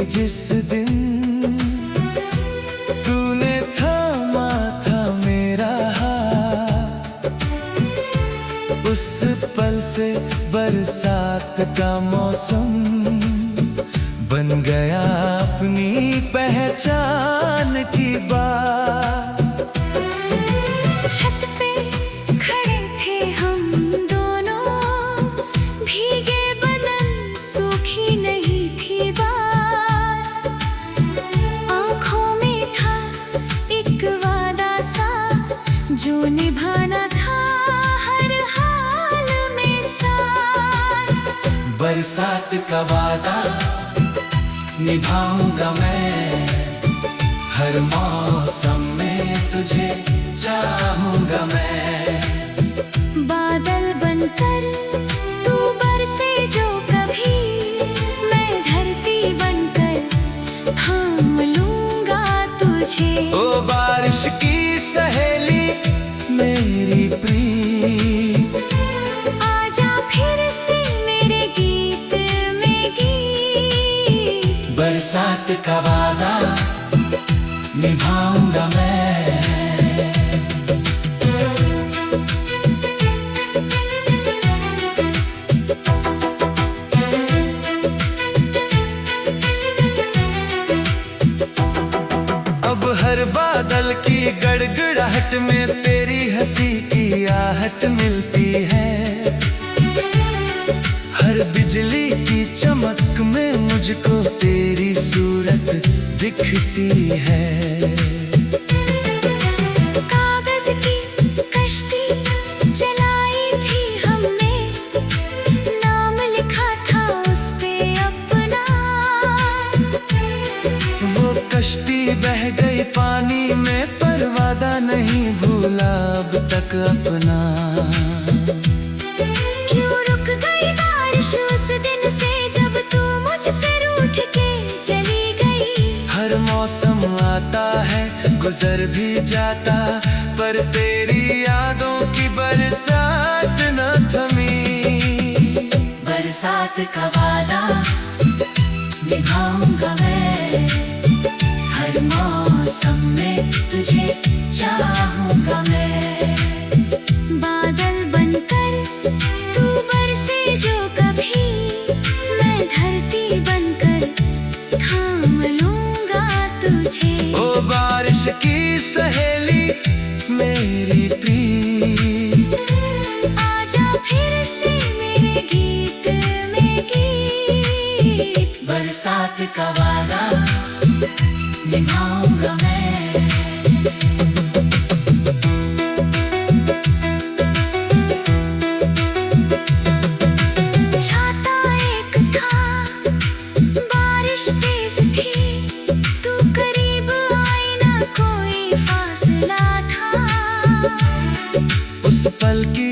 जिस दिन तूने थामा था मेरा हाथ, उस पल से बरसात का मौसम बन गया अपनी पहचान की बात। छत पे खड़े थे हम दोनों, भीगे बदन सूखी नहीं थी बात। आँखों में था एक वादा सा जो निभाना था हर हाल में साथ। बरसात का वादा निभाऊंगा मैं, हर मौसम में तुझे चाहूंगा मैं। बादल बनकर तू बरसे जो कभी, मैं धरती बनकर थाम लूंगा तुझे। ओ बारिश की सहेली मेरी प्रीत, आजा फिर से मेरे गीत में गीत। बरसात का वादा निभाऊंगा मैं। अब हर बादल की गड़गड़ाहट में तेरी हंसी की आहट मिलती है। हर बिजली की चमक में मुझको तेरी सूरत दिखती है। कागज की कश्ती चलाई थी हमने, नाम लिखा था उस पे अपना। वो कश्ती बह गई पानी में, पर वादा नहीं भूला अब तक अपना। क्यों रुक गई बारिश उस दिन से जब तू मुझसे रूठ के चली गई। हर मौसम आता है गुजर भी जाता, पर तेरी यादों की बरसात न थमी। बरसात का वादा निभाऊंगा मैं, हर मौसम में तुझे चाहूंगा मैं। बादल बनकर तू बरसे जो कभी, मैं धरती बनकर थाम लूंगा तुझे। ओ बारिश की सहेली मेरी प्रीत, आजा फिर से मेरे गीत में गीत। बरसात का वादा निभाऊंगा मैं। छाता एक था, बारिश तेज थी, तू करीब आई ना कोई फासला था। उस पल की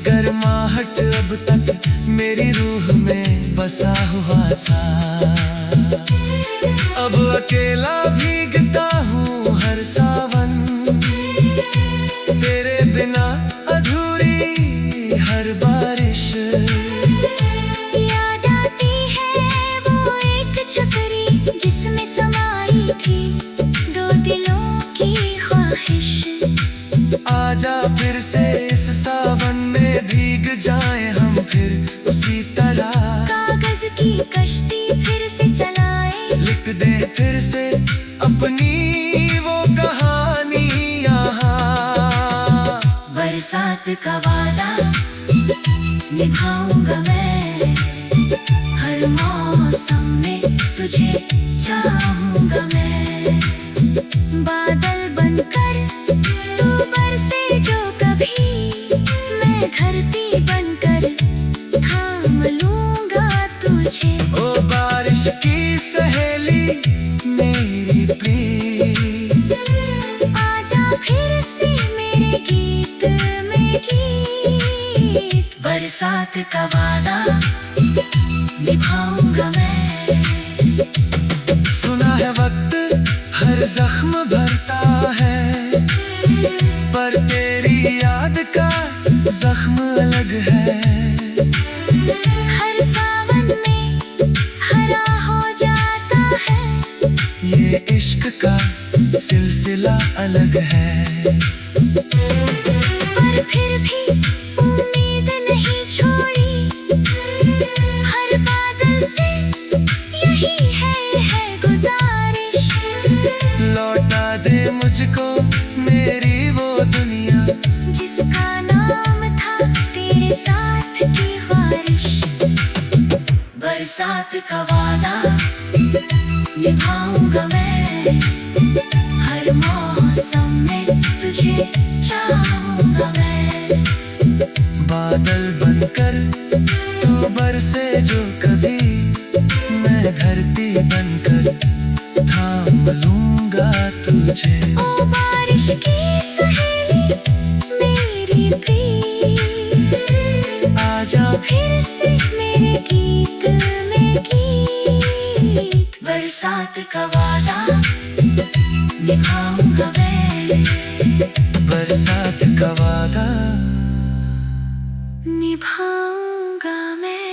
गर्माहट अब तक मेरी रूह में बसा हुआ था। अब अकेला भीगता हूँ हर सावन, तेरे बिना अधूरी हर बारिश। याद आती है वो एक छतरी जिसमें समाई थी दो दिलों की ख्वाहिश। आजा फिर से इस सावन में भीग जाए हम फिर उसी तरह। कागज की कश्ती फिर से चलाए, लिख दे फिर से अपनी वो कहानी यहाँ। बरसात का वादा निभाऊंगा मैं, हर मौसम में तुझे चाहूंगा मैं। बादल बनकर तू बरसे जो कभी, मैं धरती बनकर थाम लूंगा तुझे। ओ बारिश की सहेली मेरी प्रीत, आजा फिर से मेरे गीत में गीत। बरसात का वादा निभाऊंगा मैं। सुना है वक्त हर जख्म भरता है, पर तेरी याद का जख्म अलग है। हर सावन में हरा हो जाता है ये इश्क का सिलसिला अलग है। पर फिर भी उम्मीद नहीं छोड़ी, हर बादल से यही है गुजारिश। लौटा दे मुझको मेरी वो दुनिया, जिसका नाम था तेरे साथ की बारिश। बरसात का वादा निभाऊंगा मैं, हर मौसम में तुझे चाहूंगा मैं। बादल बनकर तू बरसे जो कभी, मैं धरती बनकर थाम लूंगा तुझे। ओ बारिश की सहेली मेरी प्रीत, आजा फिर से मेरे गीत में गीत। बरसात का वादा निभाऊंगा मैं, बरसात का वादा निभाऊंगा मैं।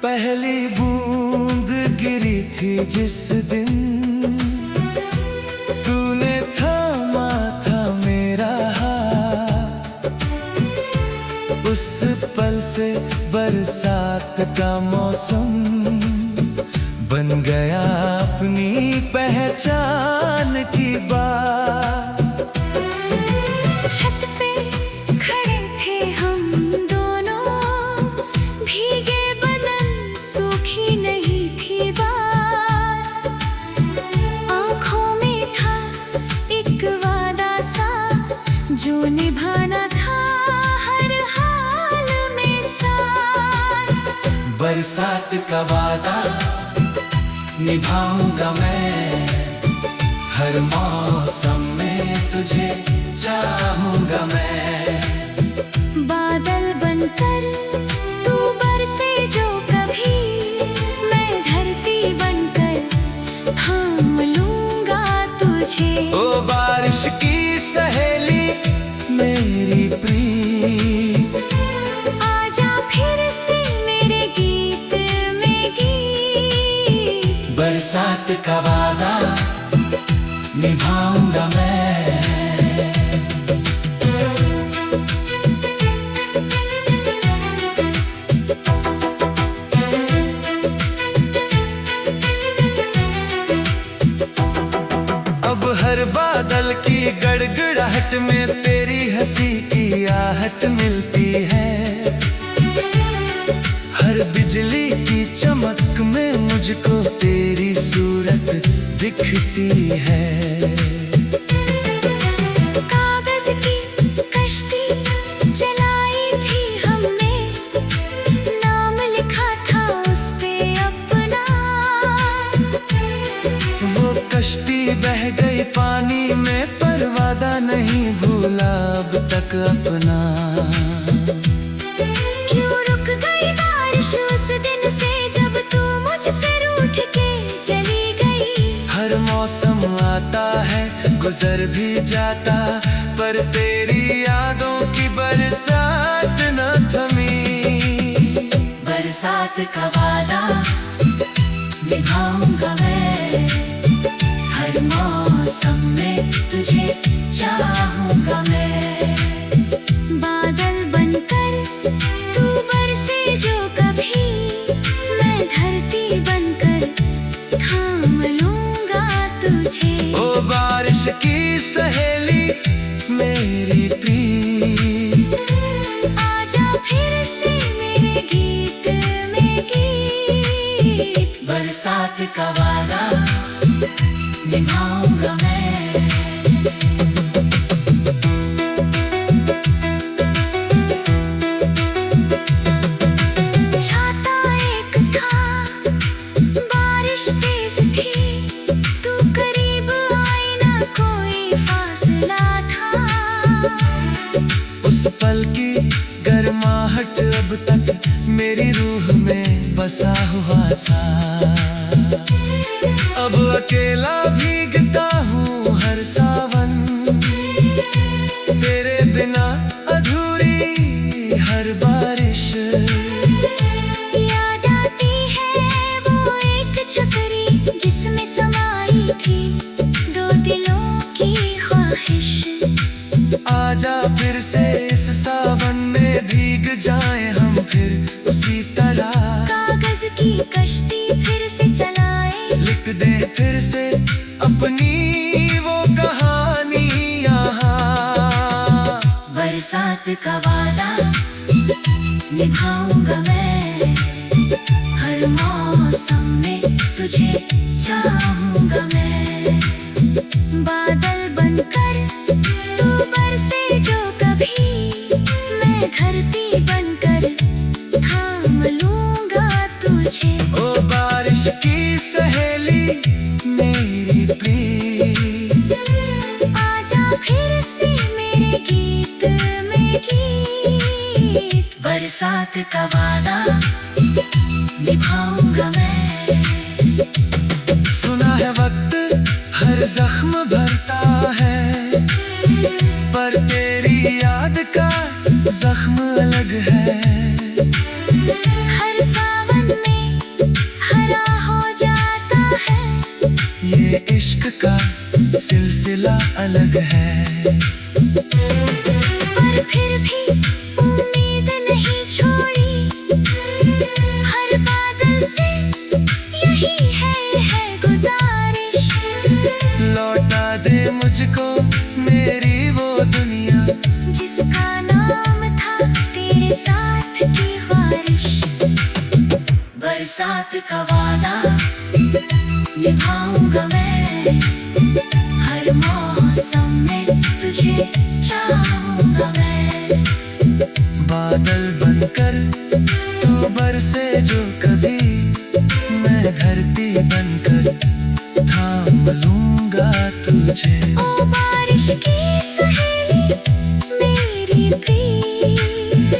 पहली बूंद गिरी थी जिस दिन, तूने थामा था मेरा हाथ। उस पल से बरसात का मौसम बन गया अपनी पहचान की बात। छत पे खड़े थे हम दोनों, भीगे बदन सूखी नहीं थी बात। आँखों में था एक वादा सा जो निभाना था हर हाल में साथ। बरसात का वादा निभाऊंगा मैं, हर मौसम में तुझे चाहूंगा मैं। बादल बनकर तू बरसे जो कभी, मैं धरती बनकर थाम लूंगा तुझे। ओ बारिश की सहेली मेरी प्रीत, आजा फिर से मेरे गीत में गीत। बरसात का वादा निभाऊंगा मैं। अब हर बादल की गड़गड़ाहट में तेरी हंसी की आहट मिलती है। हर बिजली की चमक में मुझको तेरी सूरत दिखती है। कागज की कश्ती चलाई थी हमने, नाम लिखा था उस पे अपना। वो कश्ती बह गई पानी में, पर वादा नहीं भूला अब तक अपना। क्यों रुक गई बारिश उस दिन से, जब तू मुझसे रूठ के चली गई। हर मौसम आता है गुजर भी जाता, पर तेरी यादों की बरसात न थमी। बरसात का वादा निभाऊंगा मैं, हर मौसम में तुझे चाहूंगा मैं। बादल बनकर तू बरसे जो कभी, मैं धरती बनकर थाम लूंगा तुझे। ओ बारिश की सहेली मेरी प्रीत, आजा फिर से मेरे गीत में गीत। बरसात का वादा निभाऊंगा मैं। पल की गर्माहट अब तक मेरी रूह में बसा हुआ था। अब अकेला भीगता हूँ हर सावन, तेरे बिना अधूरी हर बारिश। याद आती है वो एक छतरी जिसमें समाई थी दो दिलों की ख्वाहिश। आजा फिर से इस सावन में भीग जाएं हम फिर उसी तरह। कागज की कश्ती फिर से चलाए, लिख दे फिर से अपनी वो कहानी यहाँ। बरसात का वादा निभाऊंगा मैं, हर मौसम में तुझे चाहूंगा मैं। बादल बनकर तू बरसे जो कभी, मैं धरती बनकर थाम लूंगा तुझे। ओ बारिश की सहेली मेरी प्रीत, आजा फिर से मेरे गीत में गीत। बरसात का वादा निभाऊंगा मैं। सुना है वक्त हर जख्म भरता है, पर तेरी याद का जख्म अलग है। हर सावन में हरा हो जाता है, ये इश्क का सिलसिला अलग है। पर फिर भी उम्मीद नहीं छोड़ी, हर बादल से यही है गुजारिश। लौटा दे मुझको मेरी वो दुनिया, जिसका नाम था तेरे साथ की बारिश। बरसात का वादा निभाऊंगा मैं, हर मौसम में तुझे चाहूंगा मैं। बादल बनकर तू बरसे जो कभी, मैं धरती बनकर थाम लूंगा तुझे। ओ बारिश की सहेली मेरी प्रीत,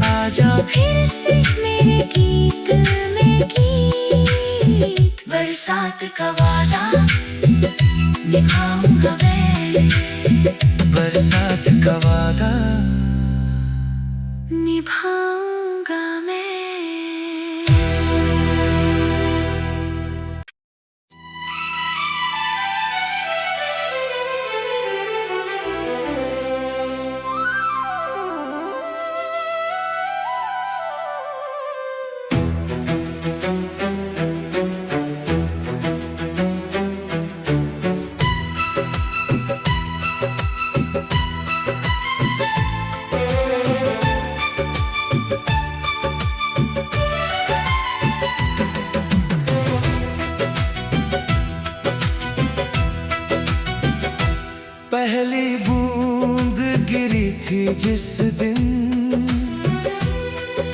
आजा फिर से मेरे गीत में गीत। बरसात का वादा निभाऊंगा मैं, बरसात का वादा निभाऊंगा मैं। पहली बूंद गिरी थी जिस दिन,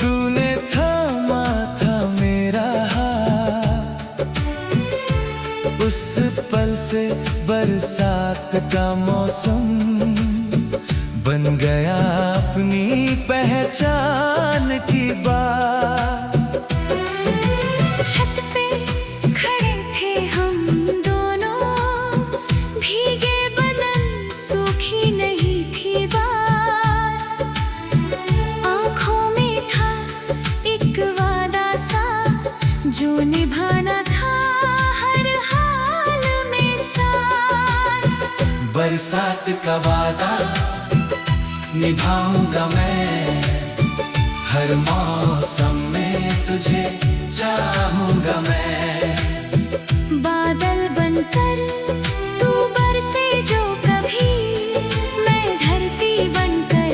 तूने थामा था मेरा हाथ। उस पल से बरसात का मौसम बन गया अपनी पहचान की बात। छत पे खड़े थे हम दोनों, भीगे बदन सूखी नहीं थी बात। आँखों में था एक वादा सा जो निभाना था हर हाल में साथ। बरसात का वादा निभाऊंगा मैं, हर मौसम में तुझे चाहूंगा मैं। बादल बनकर तू बरसे जो कभी, मैं धरती बनकर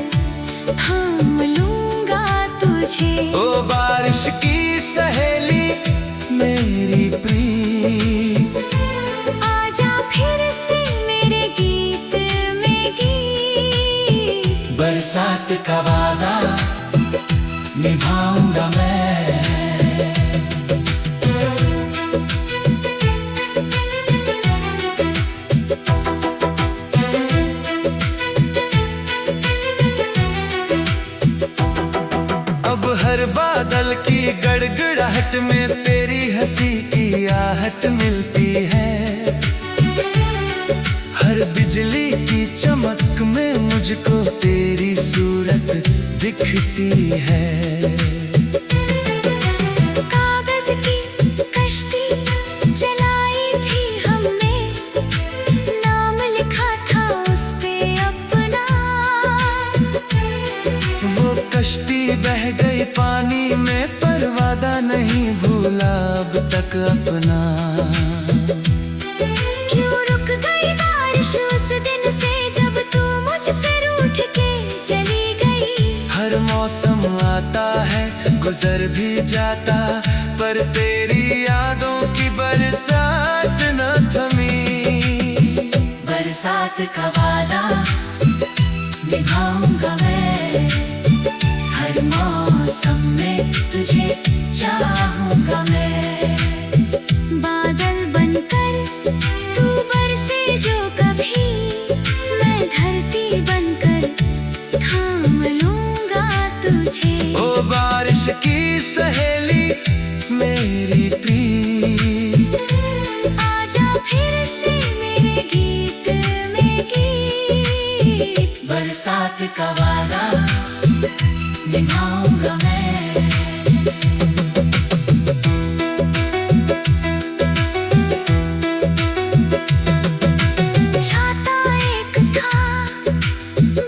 थाम लूंगा तुझे। ओ बारिश की सहेली मेरी प्रीत, आजा फिर से मेरे गीत में गीत। बरसात का वादा निभाऊंगा मैं। में तेरी हंसी की आहट मिलती है। हर बिजली की चमक में मुझको तेरी सूरत दिखती है। कागज की कश्ती चलाई थी हमने, नाम लिखा था उस पे अपना। वो कश्ती बह गई पानी में, पर वादा नहीं भूला अब तक अपना। क्यों रुक गई बारिश उस दिन से, जब तू मुझसे रूठ के चली गई। हर मौसम आता है गुजर भी जाता, पर तेरी यादों की बरसात न थमी। बरसात का वादा निभाऊंगा मैं, हर मौसम में तुझे चाहूंगा मैं। बादल बनकर तू बरसे जो कभी, मैं धरती बनकर थाम लूंगा तुझे। ओ बारिश की सहेली मेरी प्रीत, आजा फिर से मेरे गीत में गीत। बरसात का वादा निभाऊंगा मैं। छाता एक था,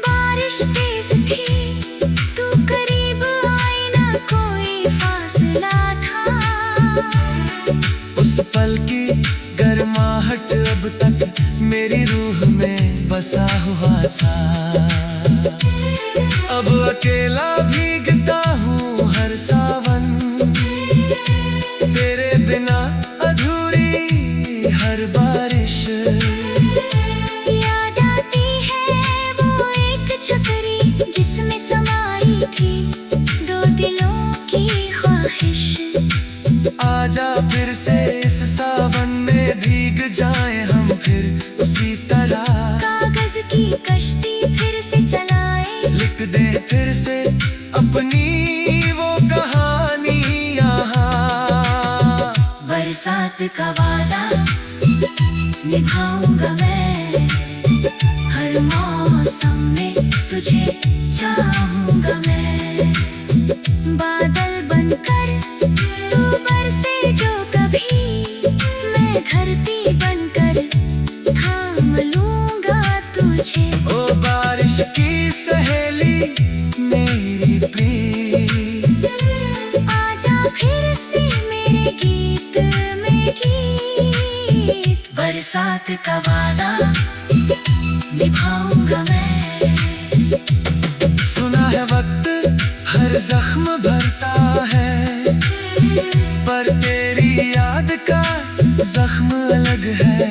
बारिश तेज थी, तू करीब आई ना, कोई फासला था। उस पल की गर्माहट अब तक मेरी रूह में बसा हुआ था। अब अकेला भीगता हूँ हर सावन, तेरे बिना अधूरी हर बारिश। याद आती है वो एक छतरी, जिसमें समाई थी दो दिलों की ख्वाहिश। आजा फिर से इस सावन में भीग जाए हम फिर उसी तरह। कागज की कश्ती फिर से चलाए, लिख दे फिर से अपनी वो कहानी यहाँ। बरसात का वादा निभाऊंगा मैं, हर मौसम में तुझे चाहूंगा मैं। बादल बनकर तू बरसे जो कभी, मैं धरती बनकर थाम लूंगा तुझे। ओ बारिश की सहेली मेरी प्रीत, आजा फिर से मेरे गीत में गीत। बरसात का वादा निभाऊंगा मैं। सुना है वक्त हर जख्म भरता है, पर तेरी याद का जख्म अलग है।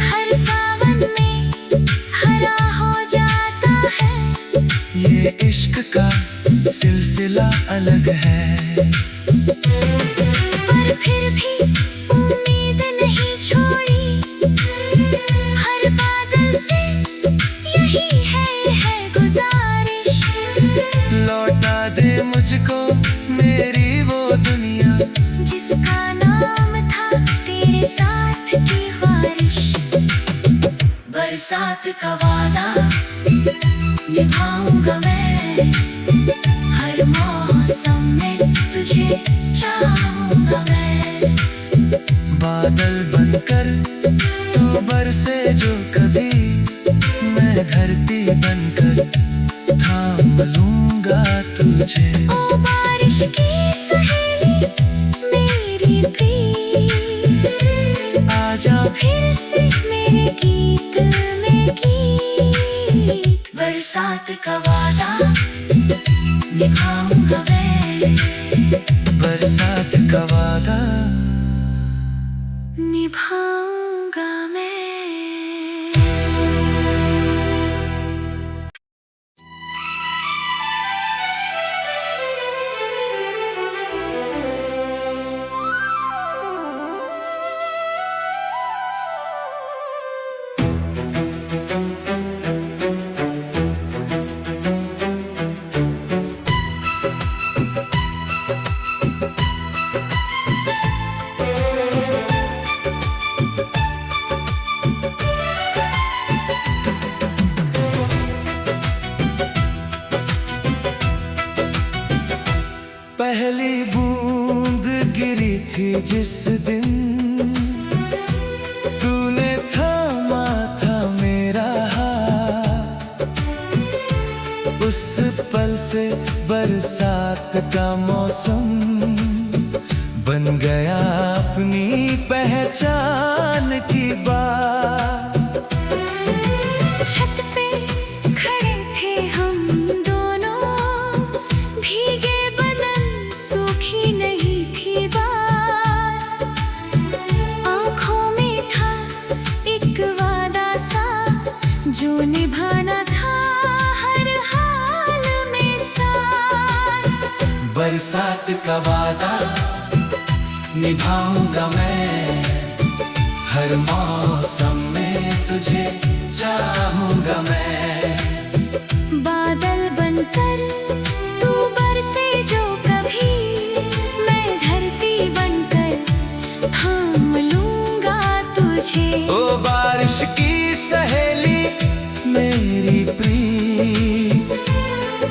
हर सावन में हरा हो जाता है, ये इश्क का सिलसिला अलग है। पर फिर भी उम्मीद नहीं छोड़ी, हर बादल से यही है गुजारिश। लौटा दे मुझको मेरी वो दुनिया, जिसका नाम था तेरे साथ की बारिश। बरसात का वादा निभाऊंगा मैं, हर मौसम में तुझे चाहूंगा मैं। बादल बनकर तू बरसे जो कभी, मैं धरती बनकर थाम लूंगा तुझे। ओ बारिश की सहेली मेरी प्रीत, आजा फिर से मेरे गीत में गीत। बरसात का वादा निभाऊंगा मैं, बरसात का वादा निभाऊंगा मैं। बरसात का मौसम बन गया अपनी पहचान की बात। छत पे खड़े थे हम दोनों, भीगे बदन सूखी नहीं थी बात। आँखों में था एक वादा सा जो निभाना था हर हाल में साथ। बरसात का वादा निभाऊंगा मैं, हर मौसम में तुझे चाहूंगा मैं। बादल बनकर तू बरसे जो कभी, मैं धरती बनकर थाम लूंगा तुझे। ओ बारिश की सहेली मेरी प्रीत,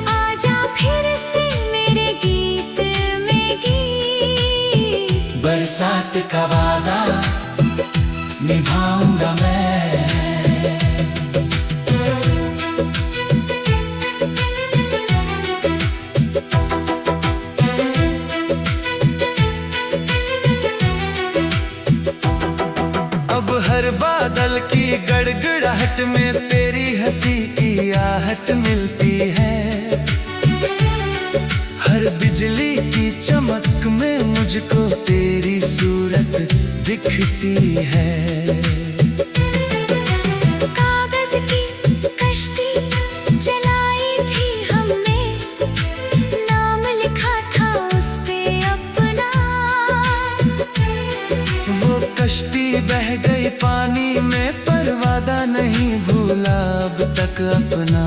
आजा फिर से मेरे गीत में गीत। बरसात का वादा निभाऊंगा मैं। अब हर बादल की गड़गड़ाहट में तेरी हंसी की आहट मिलती है। हर बिजली की चमक में मुझको तेरी सूरत दिखती है। कागज की कश्ती चलाई थी हमने, नाम लिखा था उस पे अपना। वो कश्ती बह गई पानी में, पर वादा नहीं भूला अब तक अपना।